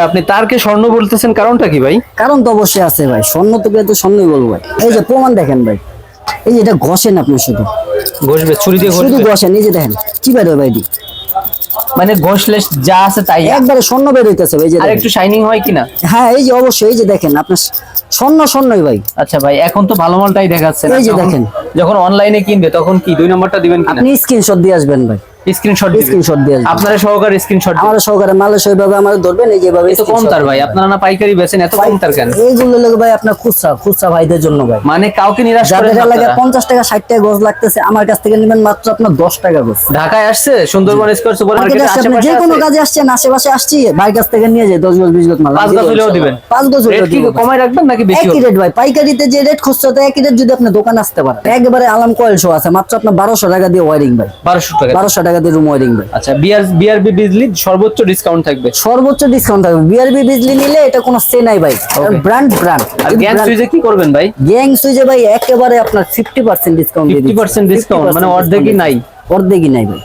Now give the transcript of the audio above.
আপনি তারকে স্বর্ণ বলতেছেন, কারণটা কি ভাই? কারণ তো অবশ্যই আছে ভাই, স্বর্ণ তো পেয়ে স্বর্ণই বলবো ভাই। এই যে প্রমাণ দেখেন ভাই, এই যে এটা ঘষেন আপনি, শুধু ঘষবে, ছুরি দিয়ে শুধু ঘষবে? ঘষেন, এই যে দেখেন কি বের হয় ভাই, মানে ঘষলে যা আছে তাই? একবারে স্বর্ণ বের হইতেছে ভাই, এই যে আর দেখেন। একটু শাইনিং হয় কিনা? হ্যাঁ এই যে অবশ্যই, এই যে দেখেন আপনার স্বর্ণই ভাই। আচ্ছা ভাই, এখন তো ভালো মালটাই দেখাচ্ছে না। এই যে দেখেন, যখন অনলাইনে কিনবে তখন কি 2 নম্বরটা দিবেন কিনা? আপনি স্ক্রিনশট দিয়ে আসবেন ভাই, স্ক্রিনশট দিবেন? স্ক্রিনশট দিয়ে আসবেন। আপনারা সহকারে স্ক্রিনশট দিবেন? আমার সহকারে মালে সেইভাবে আমার ধরবেন, এই যেভাবে। এত কম তার ভাই, আপনারা না পাইকারি বেচেন, এত কম তার কেন? এইগুলো লোক ভাই আপনার খুচরা ভাইদের জন্য ভাই। মানে কাউকে নিরাশ করেন যাদের না এলাকায় আপনারা? 50 টাকা 60 টাকা গজ লাগতেছে, আমার কাছ থেকে নেবেন মাত্র আপনার 10 টাকা গজ। ঢাকায় আসছে, সুন্দরবন স্কয়ার সুপার মার্কেটের আপনি আশেপাশে যে কোনো আছে? কাজে আসছেন, আশেপাশে আসছি, ভাইয়ের কাছ থেকে নিয়ে যায় 10 গজ 20 গজ মাল। 5 গজ হলেও দিবেন? 5 গজ রেট হলেও কি দিব। কমায় রাখবেন নাকি বেশি একই হবে? রেট ভাই, পাইকারিতে যে রেট, খুচরাতে একই রেট। যদি আপনি দোকানে আসতে পারেন, একবারে আলাম কয়েল শো আছে মাত্র আপনার 1200 টাকা দিয়ে ওয়ারিং ভাই। 1200 টাকা? 1200 টাকা দিয়ে রুম ওয়ারিং ভাই। আচ্ছা, বিআরবি বিজলি সর্বোচ্চ ডিসকাউন্ট থাকবে? সর্বোচ্চ ডিসকাউন্ট থাকবে। বিআরবি বিজলি নিলে এটা কোনো সে নাই ভাই, ব্র্যান্ড। আর গ্যাং সুইচে কি করবেন ভাই? গ্যাং সুইচে ভাই একেবারে আপনার 50% ডিসকাউন্ট দিয়ে দিচ্ছি। 50% ডিসকাউন্ট মানে অর্ধেকই নাই? অর্ধেকই নাই ভাই।